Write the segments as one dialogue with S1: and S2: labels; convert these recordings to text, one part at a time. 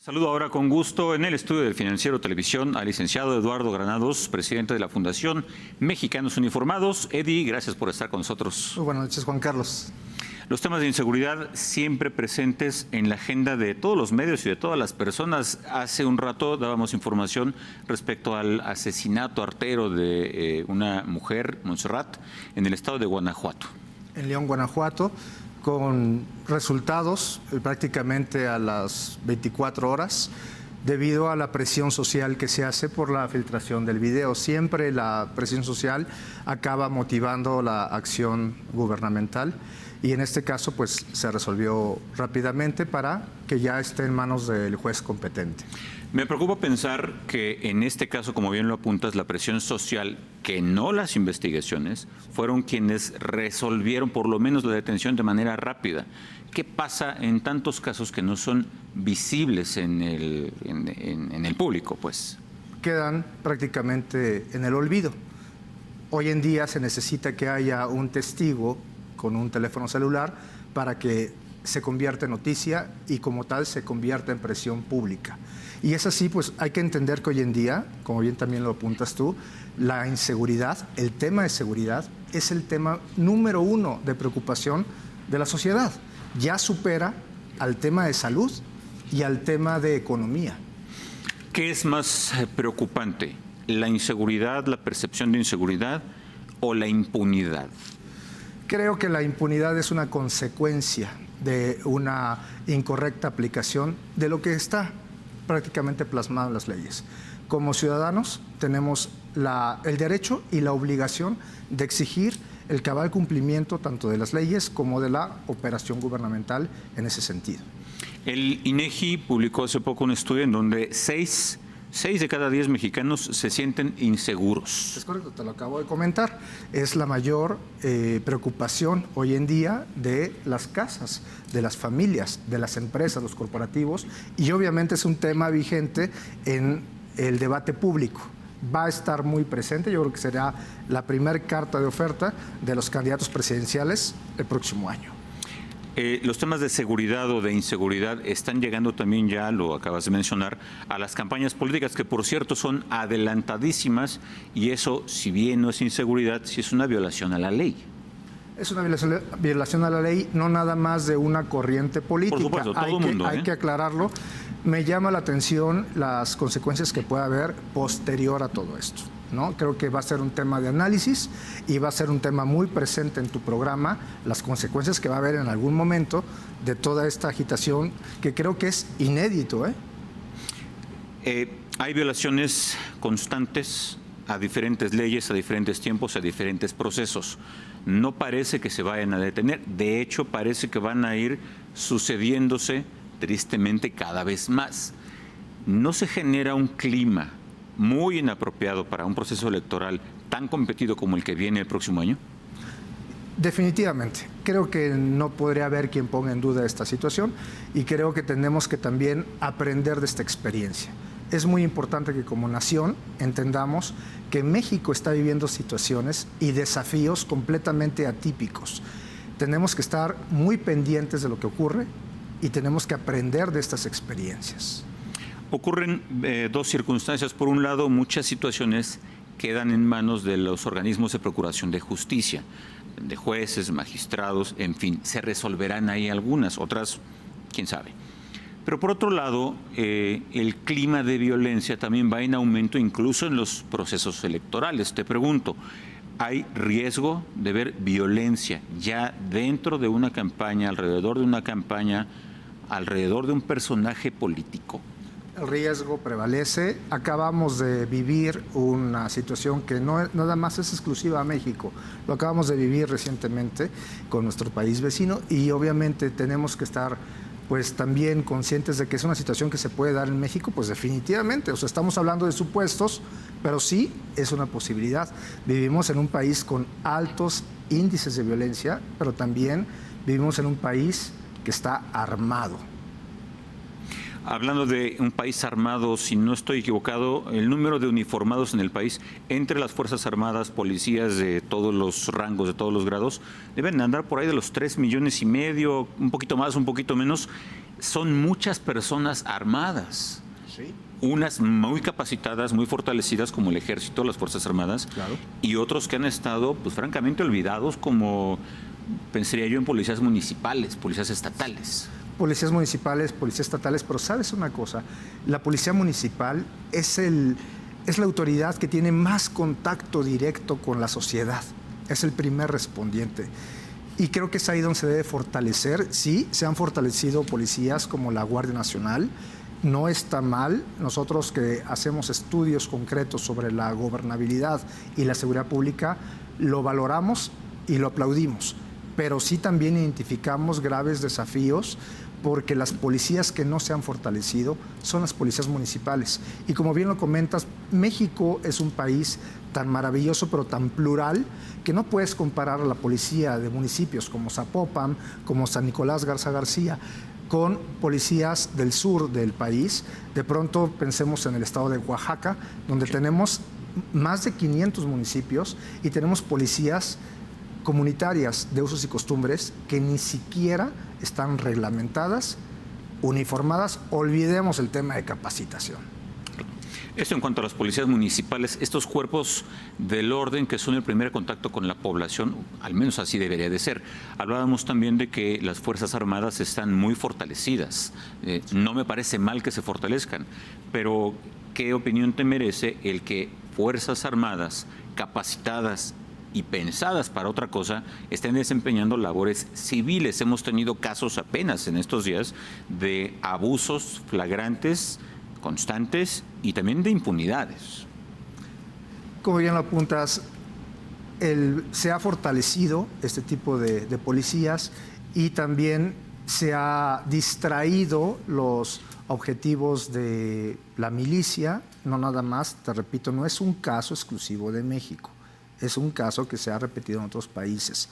S1: Saludo ahora con gusto en el estudio del Financiero Televisión al licenciado Eduardo Granados, presidente de la Fundación Mexicanos Uniformados. Eddie, gracias por estar con nosotros.
S2: Muy buenas noches, Juan Carlos.
S1: Los temas de inseguridad siempre presentes en la agenda de todos los medios y de todas las personas. Hace un rato dábamos información respecto al asesinato artero de una mujer, Montserrat, en el estado de Guanajuato.
S2: En León, Guanajuato, con resultados prácticamente a las 24 horas, debido a la presión social que se hace por la filtración del video. Siempre la presión social acaba motivando la acción gubernamental y en este caso pues se resolvió rápidamente para que ya esté en manos del juez competente.
S1: Me preocupa pensar que en este caso, como bien lo apuntas, la presión social, que no las investigaciones, fueron quienes resolvieron por lo menos la detención de manera rápida. ¿Qué pasa en tantos casos que no son visibles en el público, pues?
S2: Quedan prácticamente en el olvido. Hoy en día se necesita que haya un testigo con un teléfono celular para que se convierta en noticia y como tal se convierta en presión pública. Y es así, pues hay que entender que hoy en día, como bien también lo apuntas tú, la inseguridad, el tema de seguridad, es el tema número uno de preocupación de la sociedad. Ya supera al tema de salud y al tema de economía.
S1: ¿Qué es más preocupante? ¿La inseguridad, la percepción de inseguridad o la impunidad?
S2: Creo que la impunidad es una consecuencia de una incorrecta aplicación de lo que está prácticamente plasmado en las leyes. Como ciudadanos tenemos el derecho y la obligación de exigir el cabal cumplimiento tanto de las leyes como de la operación gubernamental en ese sentido.
S1: El INEGI publicó hace poco un estudio en donde 6 de cada 10 mexicanos se sienten inseguros.
S2: Es correcto, te lo acabo de comentar. Es la mayor preocupación hoy en día de las casas, de las familias, de las empresas, los corporativos, y obviamente es un tema vigente en el debate público. Va a estar muy presente, yo creo que será la primera carta de oferta de los candidatos presidenciales el próximo año.
S1: Los temas de seguridad o de inseguridad están llegando también, ya lo acabas de mencionar, a las campañas políticas, que por cierto son adelantadísimas, y eso, si bien no es inseguridad, sí es una violación a la ley.
S2: Es una violación a la ley, no nada más de una corriente política.
S1: Por supuesto, todo el mundo.
S2: Hay que aclararlo. Me llama la atención las consecuencias que puede haber posterior a todo esto, ¿no? Creo que va a ser un tema de análisis y va a ser un tema muy presente en tu programa, las consecuencias que va a haber en algún momento de toda esta agitación, que creo que es inédito,
S1: Hay violaciones constantes a diferentes leyes, a diferentes tiempos, a diferentes procesos. No parece que se vayan a detener, de hecho parece que van a ir sucediéndose tristemente cada vez más. ¿No se genera un clima muy inapropiado para un proceso electoral tan competido como el que viene el próximo año?
S2: Definitivamente. Creo que no podría haber quien ponga en duda esta situación y creo que tenemos que también aprender de esta experiencia. Es muy importante que como nación entendamos que México está viviendo situaciones y desafíos completamente atípicos. Tenemos que estar muy pendientes de lo que ocurre y tenemos que aprender de estas experiencias.
S1: Ocurren dos circunstancias. Por un lado, muchas situaciones quedan en manos de los organismos de procuración de justicia, de jueces, magistrados, en fin, se resolverán ahí algunas, otras, quién sabe. Pero por otro lado, el clima de violencia también va en aumento incluso en los procesos electorales. Te pregunto, ¿hay riesgo de ver violencia ya dentro de una campaña, alrededor de una campaña, alrededor de un personaje político?
S2: El riesgo prevalece. Acabamos de vivir una situación que no nada más es exclusiva a México. Lo acabamos de vivir recientemente con nuestro país vecino y obviamente tenemos que estar pues también conscientes de que es una situación que se puede dar en México, pues definitivamente. O sea, estamos hablando de supuestos, pero sí es una posibilidad. Vivimos en un país con altos índices de violencia, pero también vivimos en un país que está armado.
S1: Hablando de un país armado, si no estoy equivocado, el número de uniformados en el país, entre las Fuerzas Armadas, policías de todos los rangos, de todos los grados, deben andar por ahí de los 3,5 millones, un poquito más, un poquito menos. son muchas personas armadas.
S2: Sí.
S1: Unas muy capacitadas, muy fortalecidas como el Ejército, las Fuerzas Armadas,
S2: Claro.
S1: y otros que han estado, pues francamente, olvidados como, pensaría yo, en policías municipales, policías estatales.
S2: Policías municipales, policías estatales, pero ¿sabes una cosa? La policía municipal es la autoridad que tiene más contacto directo con la sociedad. Es el primer respondiente. Y creo que es ahí donde se debe fortalecer. Sí, se han fortalecido policías como la Guardia Nacional. No está mal. Nosotros que hacemos estudios concretos sobre la gobernabilidad y la seguridad pública, lo valoramos y lo aplaudimos. Pero sí también identificamos graves desafíos porque las policías que no se han fortalecido son las policías municipales. Y como bien lo comentas, México es un país tan maravilloso pero tan plural que no puedes comparar a la policía de municipios como Zapopan, como San Nicolás Garza García, con policías del sur del país. De pronto pensemos en el estado de Oaxaca, donde tenemos más de 500 municipios y tenemos policías comunitarias de usos y costumbres que ni siquiera están reglamentadas, uniformadas. Olvidemos el tema de capacitación.
S1: Esto en cuanto a las policías municipales, estos cuerpos del orden que son el primer contacto con la población, al menos así debería de ser. Hablábamos también de que las Fuerzas Armadas están muy fortalecidas. No me parece mal que se fortalezcan, pero ¿qué opinión te merece el que Fuerzas Armadas capacitadas y pensadas para otra cosa estén desempeñando labores civiles? Hemos tenido casos apenas en estos días de abusos flagrantes, constantes y también de impunidades.
S2: Como bien lo apuntas, se ha fortalecido este tipo de policías y también se ha distraído los objetivos de la milicia. No nada más, te repito, no es un caso exclusivo de México, es un caso que se ha repetido en otros países.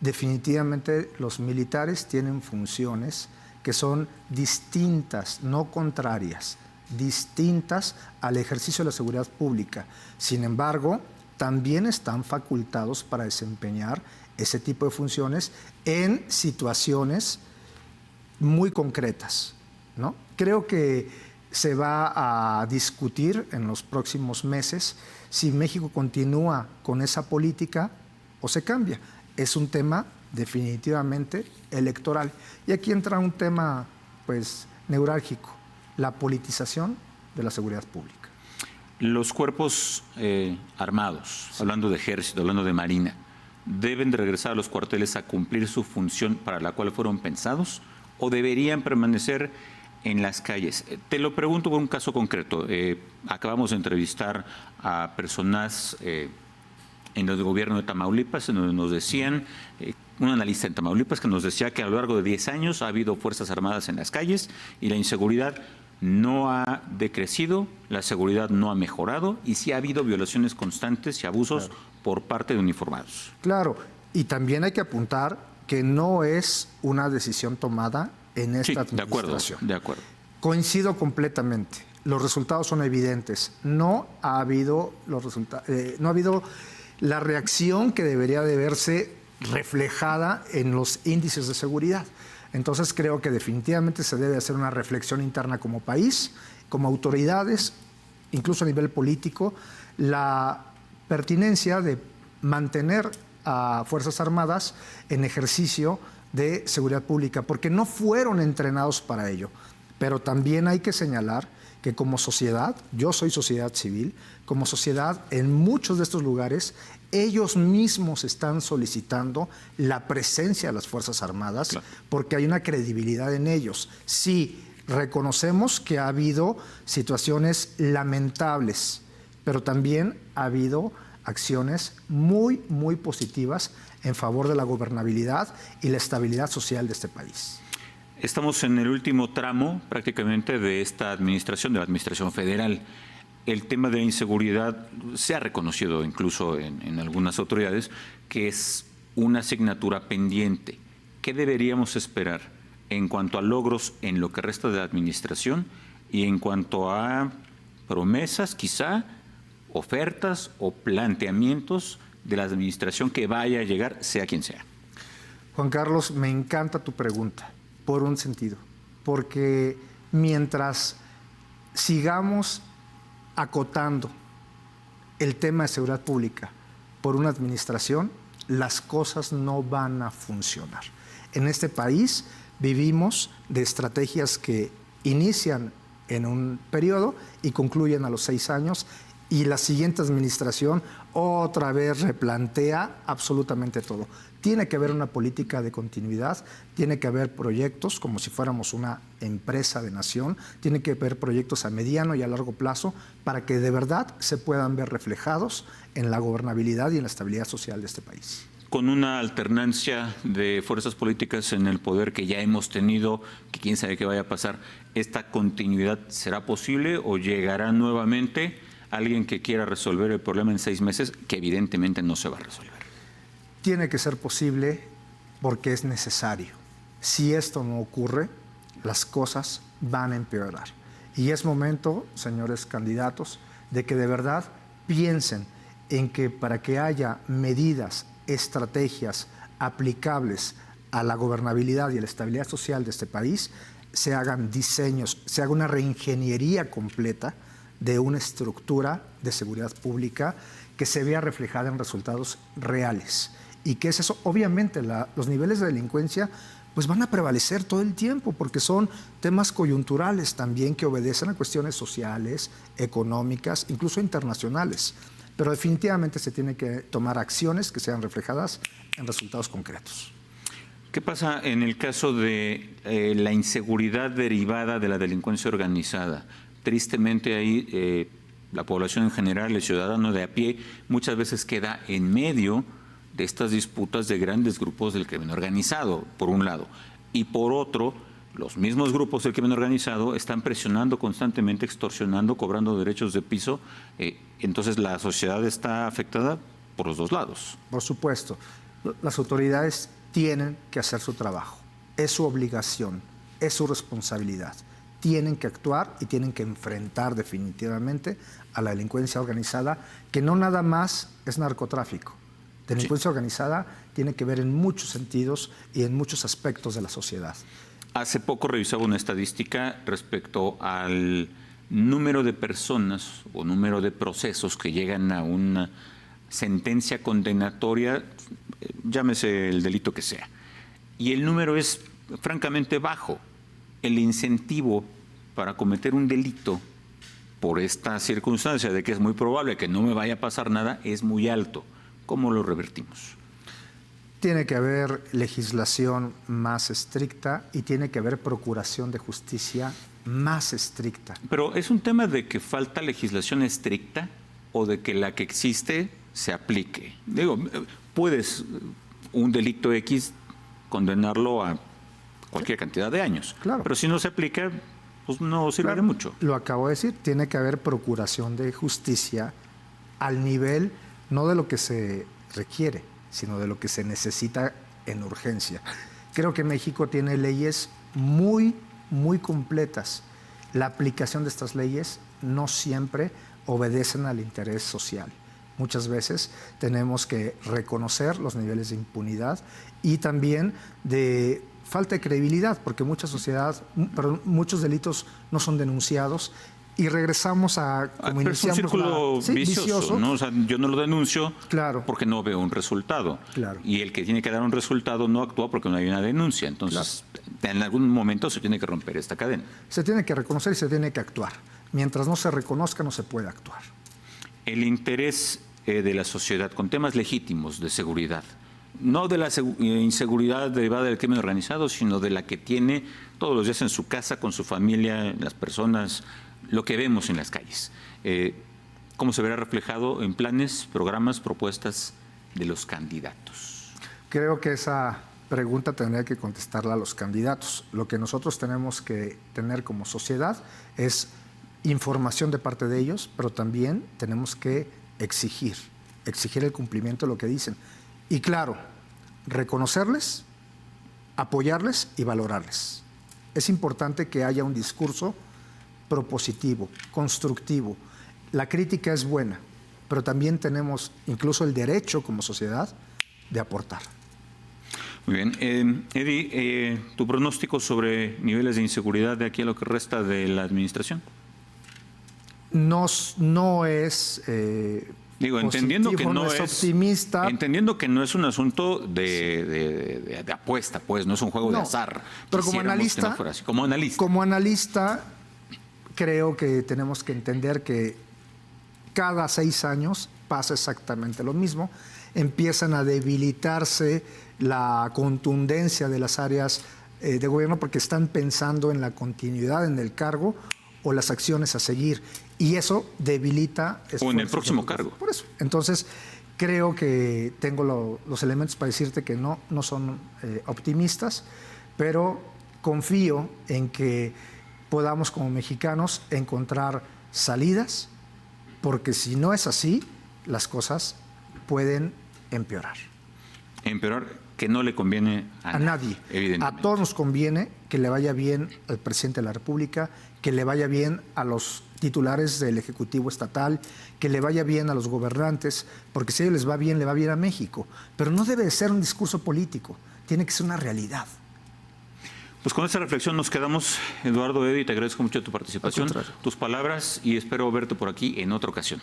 S2: Definitivamente los militares tienen funciones que son distintas, no contrarias, distintas al ejercicio de la seguridad pública. Sin embargo, también están facultados para desempeñar ese tipo de funciones en situaciones muy concretas, ¿no? Creo que se va a discutir en los próximos meses si México continúa con esa política o se cambia. Es un tema definitivamente electoral. Y aquí entra un tema, pues, neurálgico: la politización de la seguridad pública.
S1: Los cuerpos armados, hablando de ejército, hablando de marina, ¿deben de regresar a los cuarteles a cumplir su función para la cual fueron pensados o deberían permanecer en las calles? Te lo pregunto por un caso concreto. Acabamos de entrevistar a personas en el gobierno de Tamaulipas, en donde nos decían, un analista en Tamaulipas que nos decía que a lo largo de 10 años ha habido Fuerzas Armadas en las calles y la inseguridad no ha decrecido, la seguridad no ha mejorado y sí ha habido violaciones constantes y abusos por parte de uniformados.
S2: Claro, y también hay que apuntar que no es una decisión tomada en esta administración.
S1: De acuerdo.
S2: Coincido completamente. Los resultados son evidentes. No ha habido la reacción que debería de verse reflejada en los índices de seguridad. Entonces creo que definitivamente se debe hacer una reflexión interna como país, como autoridades, incluso a nivel político, la pertinencia de mantener a Fuerzas Armadas en ejercicio de seguridad pública, porque no fueron entrenados para ello. Pero también hay que señalar que como sociedad, yo soy sociedad civil, como sociedad en muchos de estos lugares, ellos mismos están solicitando la presencia de las Fuerzas Armadas, claro, porque hay una credibilidad en ellos. Sí, reconocemos que ha habido situaciones lamentables, pero también ha habido acciones muy, muy positivas en favor de la gobernabilidad y la estabilidad social de este país.
S1: Estamos en el último tramo prácticamente de esta administración, de la administración federal. El tema de la inseguridad se ha reconocido incluso en algunas autoridades que es una asignatura pendiente. ¿Qué deberíamos esperar en cuanto a logros en lo que resta de la administración y en cuanto a promesas, quizá, ofertas o planteamientos de la administración que vaya a llegar, sea quien sea?
S2: Juan Carlos, me encanta tu pregunta, por un sentido. porque mientras sigamos acotando el tema de seguridad pública por una administración, las cosas no van a funcionar. En este país vivimos de estrategias que inician en un periodo y concluyen a los 6 años, y la siguiente administración otra vez replantea absolutamente todo. Tiene que haber una política de continuidad, tiene que haber proyectos como si fuéramos una empresa de nación, tiene que haber proyectos a mediano y a largo plazo para que de verdad se puedan ver reflejados en la gobernabilidad y en la estabilidad social de este país.
S1: Con una alternancia de fuerzas políticas en el poder que ya hemos tenido, que quién sabe qué vaya a pasar, ¿esta continuidad será posible o llegará nuevamente alguien que quiera resolver el problema en 6 meses, que evidentemente no se va a resolver?
S2: Tiene que ser posible porque es necesario. Si esto no ocurre, las cosas van a empeorar. Y es momento, señores candidatos, de que de verdad piensen en que para que haya medidas, estrategias aplicables a la gobernabilidad y a la estabilidad social de este país, se hagan diseños, se haga una reingeniería completa de una estructura de seguridad pública que se vea reflejada en resultados reales. ¿Y qué es eso? Obviamente los niveles de delincuencia pues van a prevalecer todo el tiempo porque son temas coyunturales también que obedecen a cuestiones sociales, económicas, incluso internacionales. Pero definitivamente se tienen que tomar acciones que sean reflejadas en resultados concretos.
S1: ¿Qué pasa en el caso de la inseguridad derivada de la delincuencia organizada? Tristemente ahí la población en general, el ciudadano de a pie, muchas veces queda en medio de estas disputas de grandes grupos del crimen organizado, por un lado. Y por otro, los mismos grupos del crimen organizado están presionando constantemente, extorsionando, cobrando derechos de piso. Entonces la sociedad está afectada por los dos lados.
S2: Por supuesto, las autoridades tienen que hacer su trabajo. Es su obligación, es su responsabilidad. Tienen que actuar y tienen que enfrentar definitivamente a la delincuencia organizada, que no nada más es narcotráfico. Delincuencia organizada tiene que ver en muchos sentidos y en muchos aspectos de la sociedad.
S1: Hace poco revisaba una estadística respecto al número de personas o número de procesos que llegan a una sentencia condenatoria, llámese el delito que sea. Y el número es francamente bajo. El incentivo para cometer un delito por esta circunstancia de que es muy probable que no me vaya a pasar nada es muy alto. ¿Cómo lo revertimos?
S2: Tiene que haber legislación más estricta y tiene que haber procuración de justicia más estricta.
S1: Pero ¿es un tema de que falta legislación estricta o de que la que existe se aplique? Digo, puedes un delito X condenarlo a cualquier cantidad de años,
S2: claro,
S1: pero si no se aplica, pues no sirve de mucho.
S2: Lo acabo de decir, tiene que haber procuración de justicia al nivel no de lo que se requiere, sino de lo que se necesita en urgencia. Creo que México tiene leyes muy completas. La aplicación de estas leyes no siempre obedecen al interés social. Muchas veces tenemos que reconocer los niveles de impunidad y también de falta de credibilidad, porque muchos delitos no son denunciados. Y regresamos a como
S1: pero
S2: iniciamos.
S1: Es un círculo vicioso, ¿no? O sea, yo no lo denuncio porque no veo un resultado.
S2: Claro.
S1: Y el que tiene que dar un resultado no actúa porque no hay una denuncia. Entonces, en algún momento se tiene que romper esta cadena.
S2: Se tiene que reconocer y se tiene que actuar. Mientras no se reconozca, no se puede actuar.
S1: El interés de la sociedad con temas legítimos de seguridad, no de la inseguridad derivada del crimen organizado, sino de la que tiene todos los días en su casa, con su familia, en las personas, lo que vemos en las calles. ¿Cómo se verá reflejado en planes, programas, propuestas de los candidatos?
S2: Creo que esa pregunta tendría que contestarla a los candidatos. Lo que nosotros tenemos que tener como sociedad es información de parte de ellos, pero también tenemos que exigir el cumplimiento de lo que dicen. Y claro, reconocerles, apoyarles y valorarles. Es importante que haya un discurso propositivo, constructivo. La crítica es buena, pero también tenemos incluso el derecho como sociedad de aportar.
S1: Muy bien. Eddie, ¿tu pronóstico sobre niveles de inseguridad de aquí a lo que resta de la administración?
S2: No es
S1: Digo, entendiendo que no es
S2: optimista.
S1: Entendiendo que no es un asunto de apuesta, pues, no es un juego de azar.
S2: Pero como analista,
S1: que no fuera así. Como
S2: analista, creo que tenemos que entender que cada 6 años pasa exactamente lo mismo. Empiezan a debilitarse la contundencia de las áreas de gobierno porque están pensando en la continuidad en el cargo o las acciones a seguir. Y eso debilita...
S1: O en el próximo cargo.
S2: Por eso. Entonces, creo que tengo los elementos para decirte que no son optimistas, pero confío en que podamos como mexicanos encontrar salidas, porque si no es así, las cosas pueden empeorar.
S1: Empeorar que no le conviene a
S2: nadie.
S1: Evidentemente.
S2: A todos nos conviene que le vaya bien al presidente de la República, que le vaya bien a los titulares del Ejecutivo Estatal, que le vaya bien a los gobernantes, porque si a ellos les va bien, le va bien a México. Pero no debe de ser un discurso político, tiene que ser una realidad.
S1: Pues con esta reflexión nos quedamos, Eduardo, Eddie, te agradezco mucho tu participación, tus palabras y espero verte por aquí en otra ocasión.